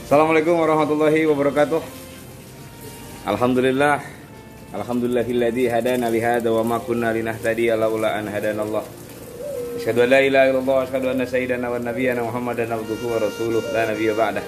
Assalamualaikum warahmatullahi wabarakatuh. Alhamdulillah. Alhamdulillahilladzi hadana li hadza wa ma kunna linahtadiya laula an hadanallah. Asyhadu an la ilaha illallah wa asyhadu anna sayyidana wa nabiyyana Muhammadan abduhu wa rasuluh la nabiyya ba'dah.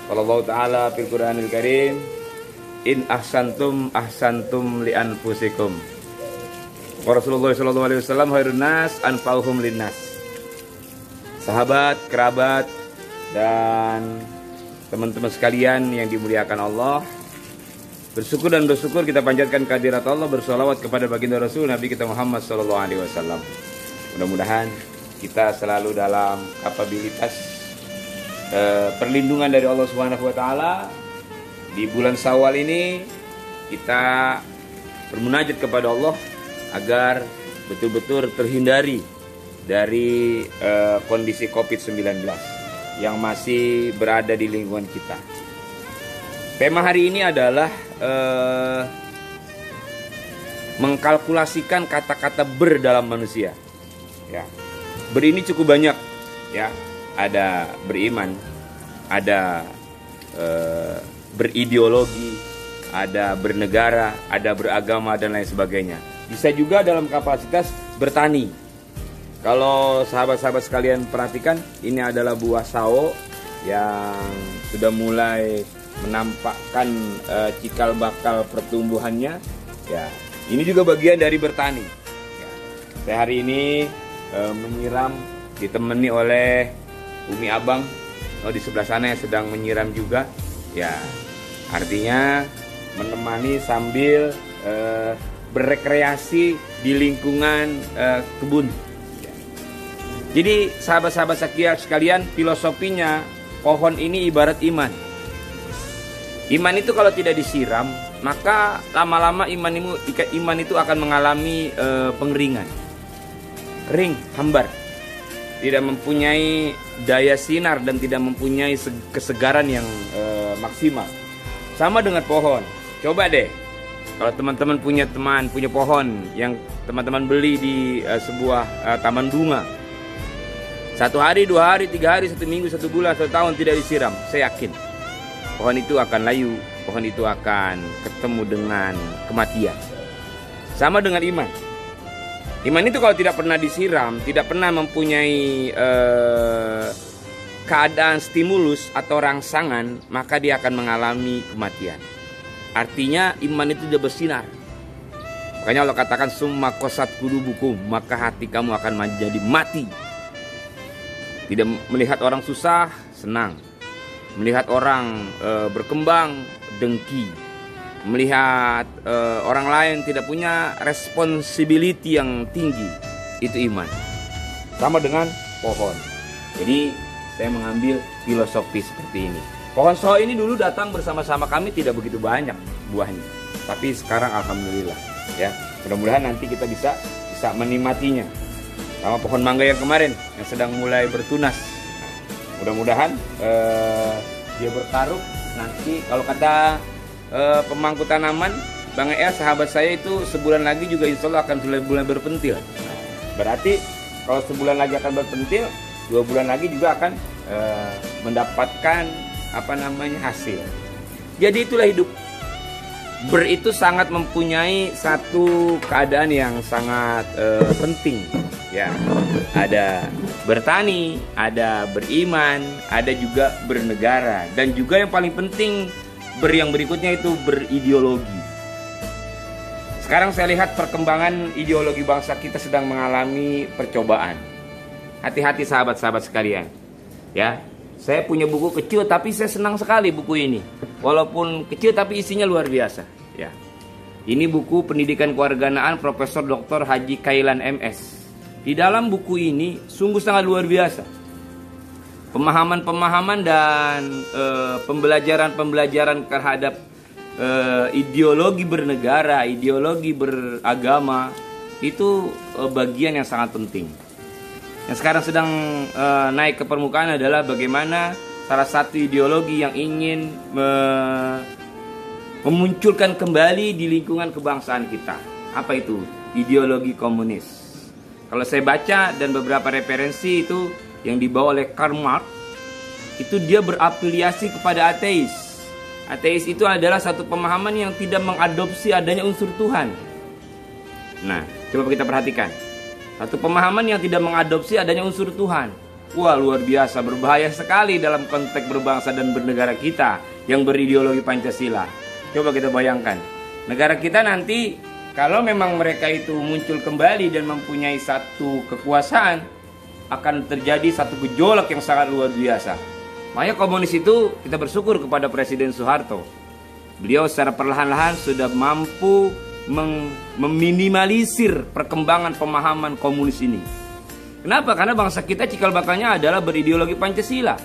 Qala ta'ala fil Qur'anil Karim, in ahsantum ahsantum li anfusikum. Wa Rasulullah sallallahu alaihi wasallam khairun nas anfa'uhum linnas. Sahabat, kerabat, dan teman-teman sekalian yang dimuliakan Allah, bersyukur kita panjatkan kehadirat Allah, bersolawat kepada baginda Rasul Nabi kita Muhammad sallallahu alaihi wasallam. Mudah-mudahan kita selalu dalam kapabilitas perlindungan dari Allah Subhanahu wa taala. Di bulan Syawal ini kita bermunajat kepada Allah agar betul-betul terhindari dari kondisi COVID-19 yang masih berada di lingkungan kita. Tema hari ini adalah mengkalkulasikan kata-kata ber dalam manusia. Ya, ber ini cukup banyak. Ya, ada beriman, ada berideologi, ada bernegara, ada beragama dan lain sebagainya. Bisa juga dalam kapasitas bertani. Kalau sahabat-sahabat sekalian perhatikan, ini adalah buah sawo yang sudah mulai menampakkan cikal bakal pertumbuhannya. Ya, ini juga bagian dari bertani. Ya, saya hari ini menyiram, ditemani oleh Umi Abang. Di sebelah sana yang sedang menyiram juga. Ya, artinya menemani sambil berrekreasi di lingkungan kebun. Jadi sahabat-sahabat sekalian, filosofinya pohon ini ibarat iman. Iman itu kalau tidak disiram, maka lama-lama iman itu akan mengalami pengeringan. Kering, hambar. Tidak mempunyai daya sinar dan tidak mempunyai kesegaran yang maksimal. Sama dengan pohon. Coba deh, kalau teman-teman punya pohon yang teman-teman beli di sebuah taman bunga. 1 hari, 2 hari, 3 hari, 1 minggu, 1 bulan, 1 tahun tidak disiram, saya yakin pohon itu akan layu, pohon itu akan ketemu dengan kematian. Sama dengan iman. Iman itu kalau tidak pernah disiram, tidak pernah mempunyai keadaan stimulus atau rangsangan, maka dia akan mengalami kematian. Artinya iman itu sudah bersinar. Makanya Allah katakan summa qasat qulubukum, maka hati kamu akan menjadi mati. Tidak melihat orang susah, senang. Melihat orang berkembang, dengki. Melihat orang lain tidak punya responsibility yang tinggi, itu iman. Sama dengan pohon. Jadi saya mengambil filosofi seperti ini. Pohon sawo ini dulu datang bersama-sama kami tidak begitu banyak buahnya. Tapi sekarang alhamdulillah, ya. Mudah-mudahan nanti kita bisa menikmatinya. Sama pohon mangga yang kemarin yang sedang mulai bertunas. Mudah-mudahan dia bertaruh nanti. Kalau kata pemangku tanaman Bang Ea, sahabat saya itu sebulan lagi juga insya Allah akan mulai berpentil. Berarti kalau sebulan lagi akan berpentil, 2 bulan lagi juga akan mendapatkan hasil. Jadi itulah hidup. Ber itu sangat mempunyai satu keadaan yang sangat penting. Ya, ada bertani, ada beriman, ada juga bernegara, dan juga yang paling penting yang berikutnya itu berideologi. Sekarang saya lihat perkembangan ideologi bangsa kita sedang mengalami percobaan. Hati-hati sahabat-sahabat sekalian. Ya, saya punya buku kecil tapi saya senang sekali buku ini. Walaupun kecil tapi isinya luar biasa. Ya, ini buku Pendidikan Kewarganegaraan Profesor Dr. Haji Kailan MS. Di dalam buku ini sungguh sangat luar biasa. Pemahaman-pemahaman dan pembelajaran-pembelajaran terhadap ideologi bernegara, ideologi beragama itu bagian yang sangat penting. Yang sekarang sedang naik ke permukaan adalah bagaimana salah satu ideologi yang ingin memunculkan kembali di lingkungan kebangsaan kita. Apa itu? Ideologi komunis. Kalau saya baca dan beberapa referensi itu yang dibawa oleh Karl Marx, itu dia berafiliasi kepada ateis. Ateis itu adalah satu pemahaman yang tidak mengadopsi adanya unsur Tuhan. Nah, coba kita perhatikan. Satu pemahaman yang tidak mengadopsi adanya unsur Tuhan. Wah, luar biasa, berbahaya sekali dalam konteks berbangsa dan bernegara kita yang berideologi Pancasila. Coba kita bayangkan, negara kita nanti kalau memang mereka itu muncul kembali dan mempunyai satu kekuasaan, akan terjadi satu gejolak yang sangat luar biasa. Makanya komunis itu kita bersyukur kepada Presiden Soeharto. Beliau secara perlahan-lahan sudah mampu meminimalisir perkembangan pemahaman komunis ini. Kenapa? Karena bangsa kita cikal bakalnya adalah berideologi Pancasila,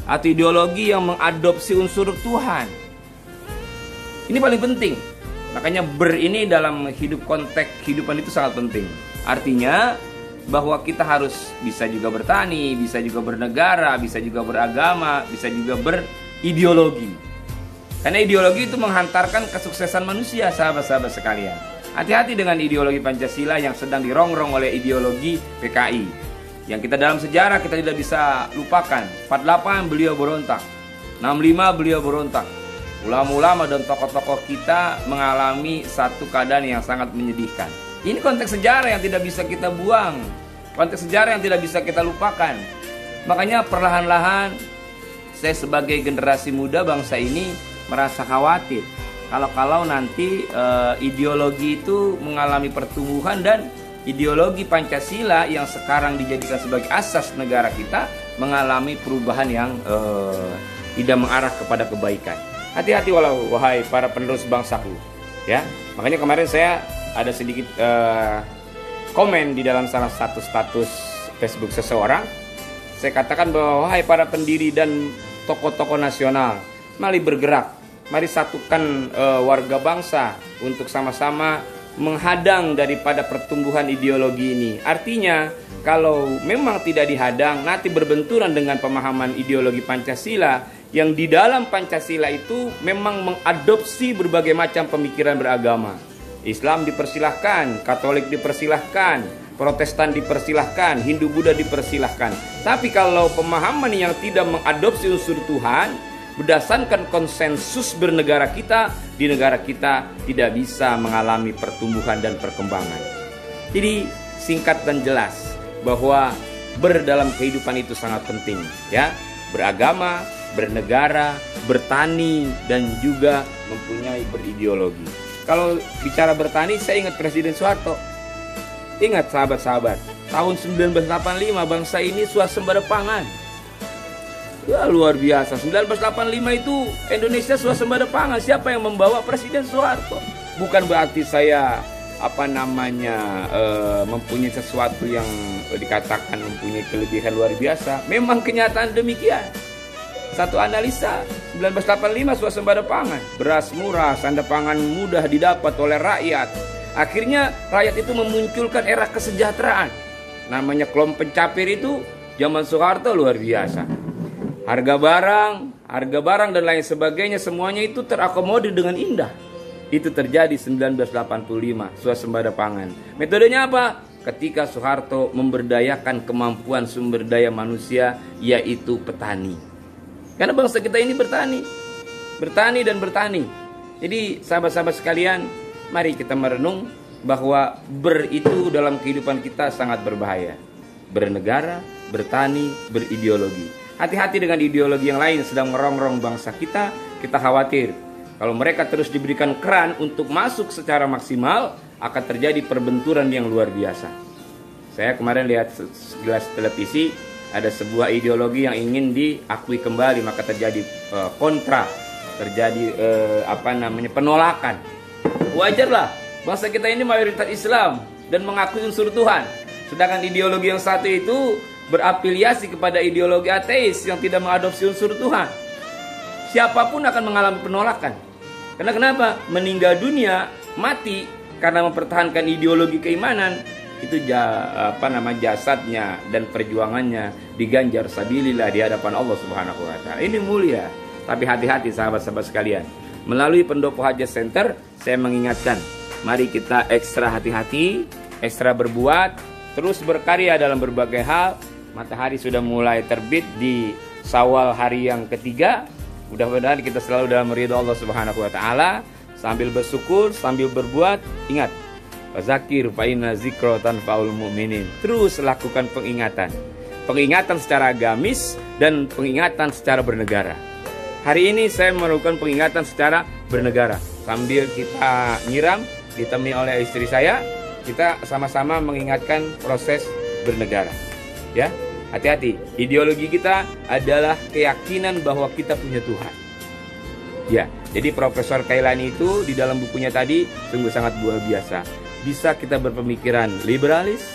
atau ideologi yang mengadopsi unsur Tuhan. Ini paling penting. Makanya ini dalam konteks kehidupan itu sangat penting. Artinya bahwa kita harus bisa juga bertani, bisa juga bernegara, bisa juga beragama, bisa juga berideologi. Karena ideologi itu menghantarkan kesuksesan manusia, sahabat-sahabat sekalian. Hati-hati dengan ideologi Pancasila yang sedang dirongrong oleh ideologi PKI. Yang kita dalam sejarah kita tidak bisa lupakan. 48 beliau berontak, 65 beliau berontak. Ulama-ulama dan tokoh-tokoh kita mengalami satu keadaan yang sangat menyedihkan. Ini konteks sejarah yang tidak bisa kita buang, konteks sejarah yang tidak bisa kita lupakan. Makanya perlahan-lahan saya sebagai generasi muda bangsa ini merasa khawatir kalau nanti ideologi itu mengalami pertumbuhan dan ideologi Pancasila yang sekarang dijadikan sebagai asas negara kita mengalami perubahan yang tidak mengarah kepada kebaikan. Hati-hati wahai para penerus bangsaku, ya. Makanya kemarin saya ada sedikit komen di dalam salah satu status Facebook seseorang. Saya katakan bahwa wahai para pendiri dan tokoh-tokoh nasional, mari bergerak, mari satukan warga bangsa untuk sama-sama menghadang daripada pertumbuhan ideologi ini. Artinya kalau memang tidak dihadang, nanti berbenturan dengan pemahaman ideologi Pancasila yang di dalam Pancasila itu memang mengadopsi berbagai macam pemikiran beragama. Islam dipersilahkan, Katolik dipersilahkan, Protestan dipersilahkan, Hindu Buddha dipersilahkan. Tapi kalau pemahaman yang tidak mengadopsi unsur Tuhan, berdasarkan konsensus bernegara kita, di negara kita tidak bisa mengalami pertumbuhan dan perkembangan. Jadi singkat dan jelas bahwa dalam kehidupan itu sangat penting, ya. Beragama, bernegara, bertani, dan juga mempunyai berideologi. Kalau bicara bertani, saya ingat Presiden Soeharto. Ingat sahabat-sahabat, tahun 1985 bangsa ini swasembada pangan. Ya, luar biasa. 1985 itu Indonesia swasembada pangan. Siapa yang membawa? Presiden Soeharto. Bukan berarti saya mempunyai sesuatu yang dikatakan mempunyai kelebihan luar biasa. Memang kenyataan demikian. Satu analisa, 1985 swasembada pangan, beras murah, sanda pangan mudah didapat oleh rakyat. Akhirnya rakyat itu memunculkan era kesejahteraan. Namanya kelompok pencapir itu zaman Soeharto luar biasa. Harga barang dan lain sebagainya semuanya itu terakomodir dengan indah. Itu terjadi 1985 swasembada pangan. Metodenya apa? Ketika Soeharto memberdayakan kemampuan sumber daya manusia, yaitu petani. Karena bangsa kita ini bertani dan bertani. Jadi sahabat-sahabat sekalian, mari kita merenung bahwa itu dalam kehidupan kita sangat berbahaya. Bernegara, bertani, berideologi. Hati-hati dengan ideologi yang lain sedang merongrong bangsa kita. Kita khawatir kalau mereka terus diberikan keran untuk masuk secara maksimal, akan terjadi perbenturan yang luar biasa. Saya kemarin lihat sekilas televisi, ada sebuah ideologi yang ingin diakui kembali, maka terjadi kontra, terjadi penolakan. Wajarlah, bangsa kita ini mayoritas Islam dan mengakui unsur Tuhan. Sedangkan ideologi yang satu itu berafiliasi kepada ideologi ateis yang tidak mengadopsi unsur Tuhan. Siapapun akan mengalami penolakan. Karena kenapa? Meninggal dunia, mati karena mempertahankan ideologi keimanan, itu jasadnya dan perjuangannya diganjar sabilillah di hadapan Allah Subhanahu wa taala. Ini mulia. Tapi hati-hati sahabat-sahabat sekalian. Melalui Pendopo Hajat Center, saya mengingatkan, mari kita ekstra hati-hati, ekstra berbuat, terus berkarya dalam berbagai hal. Matahari sudah mulai terbit di Syawal hari yang ketiga. Mudah-mudahan kita selalu dalam ridha Allah Subhanahu wa taala, sambil bersyukur, sambil berbuat. Ingat, fazakir fa inna dzikra tanfa'ul mu'minin. Terus lakukan pengingatan. Pengingatan secara agamis dan pengingatan secara bernegara. Hari ini saya melakukan pengingatan secara bernegara. Sambil kita nyiram, ditemani oleh istri saya, kita sama-sama mengingatkan proses bernegara. Ya, hati-hati. Ideologi kita adalah keyakinan bahwa kita punya Tuhan. Ya, jadi Profesor Kailani itu di dalam bukunya tadi sungguh sangat luar biasa. Bisa kita berpemikiran liberalis,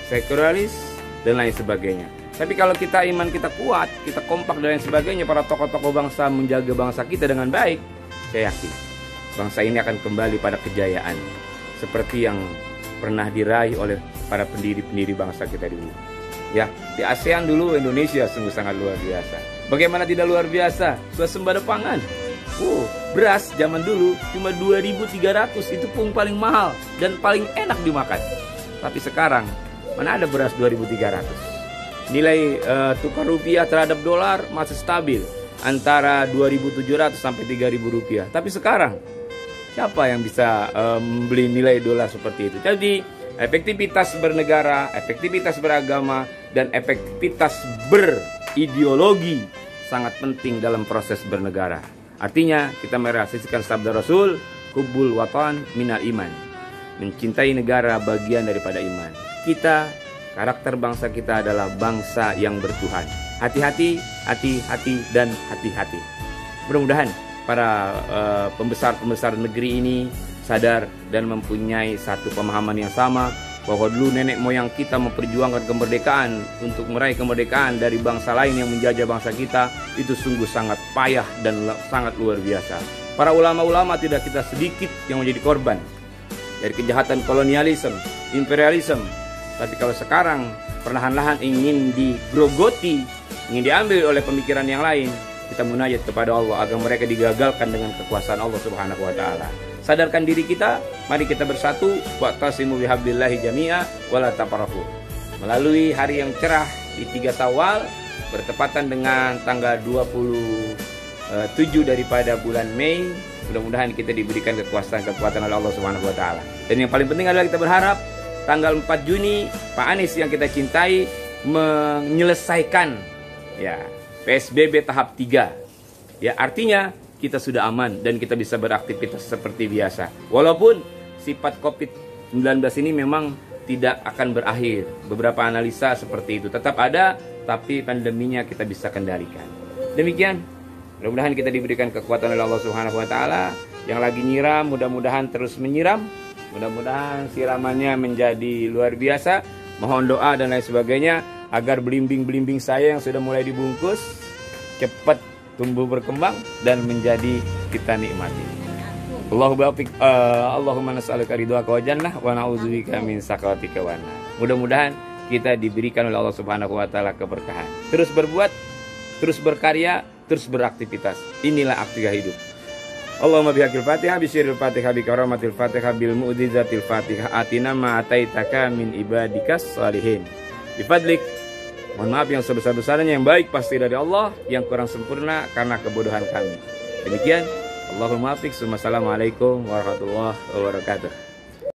sekularis, dan lain sebagainya. Tapi kalau kita iman kita kuat, kita kompak dan lain sebagainya, para tokoh-tokoh bangsa menjaga bangsa kita dengan baik, saya yakin bangsa ini akan kembali pada kejayaan seperti yang pernah diraih oleh para pendiri-pendiri bangsa kita dulu. Ya, di ASEAN dulu Indonesia sungguh sangat luar biasa. Bagaimana tidak luar biasa? Swasembada pangan. Beras zaman dulu cuma 2.300, itu pun paling mahal dan paling enak dimakan. Tapi sekarang mana ada beras 2.300? Nilai tukar rupiah terhadap dolar masih stabil antara 2.700 sampai 3.000 rupiah. Tapi sekarang siapa yang bisa membeli nilai dolar seperti itu? Jadi efektivitas bernegara, efektivitas beragama, dan efektivitas berideologi sangat penting dalam proses bernegara. Artinya kita merealisasikan sabda Rasul, hubbul watan minal iman. Mencintai negara bagian daripada iman. Karakter bangsa kita adalah bangsa yang bertuhan. Hati-hati, hati-hati, dan hati-hati. Mudah-mudahan para pembesar-pembesar negeri ini sadar dan mempunyai satu pemahaman yang sama, bahwa dulu nenek moyang kita memperjuangkan kemerdekaan untuk meraih kemerdekaan dari bangsa lain yang menjajah bangsa kita. Itu sungguh sangat payah dan sangat luar biasa. Para ulama-ulama tidak kita sedikit yang menjadi korban dari kejahatan kolonialisme, imperialisme. Tapi kalau sekarang perlahan-lahan ingin digrogoti, ingin diambil oleh pemikiran yang lain, kita munajat kepada Allah agar mereka digagalkan dengan kekuasaan Allah Subhanahu wa taala. Sadarkan diri kita, mari kita bersatu, wa'tasimu bihablillahi jami'a wala tafarraqu. Melalui hari yang cerah di 3 Syawal bertepatan dengan tanggal 27 daripada bulan Mei, mudah-mudahan kita diberikan kekuatan oleh Allah Subhanahu wa taala. Dan yang paling penting adalah kita berharap tanggal 4 Juni Pak Anies yang kita cintai menyelesaikan PSBB tahap 3. Ya, artinya kita sudah aman dan kita bisa beraktivitas seperti biasa. Walaupun sifat COVID-19 ini memang tidak akan berakhir. Beberapa analisa seperti itu tetap ada, tapi pandeminya kita bisa kendalikan. Demikian, mudah-mudahan kita diberikan kekuatan oleh Allah Subhanahu wa taala. Yang lagi nyiram, mudah-mudahan terus menyiram. Mudah-mudahan siramannya menjadi luar biasa. Mohon doa dan lain sebagainya agar belimbing-belimbing saya yang sudah mulai dibungkus cepat tumbuh berkembang dan menjadi kita nikmati. Allahumma nas'aluka ridwaka wa jannah wa na'udzubika min sakhatika wa nar. Mudah-mudahan kita diberikan oleh Allah Subhanahu wa taala keberkahan. Terus berbuat, terus berkarya, terus beraktivitas. Inilah aktivitas hidup. Allahumma bihaqil Fatihah bisyiril Fatihah bikaramatil Fatihah bil mu'jizatil Fatihah atina ma ataitaka min ibadikas salihin. Bifadlik, mohon maaf yang sebesar-besarnya, yang baik pasti dari Allah, yang kurang sempurna karena kebodohan kami. Demikian, Allahumma afiq, assalamualaikum warahmatullahi wabarakatuh.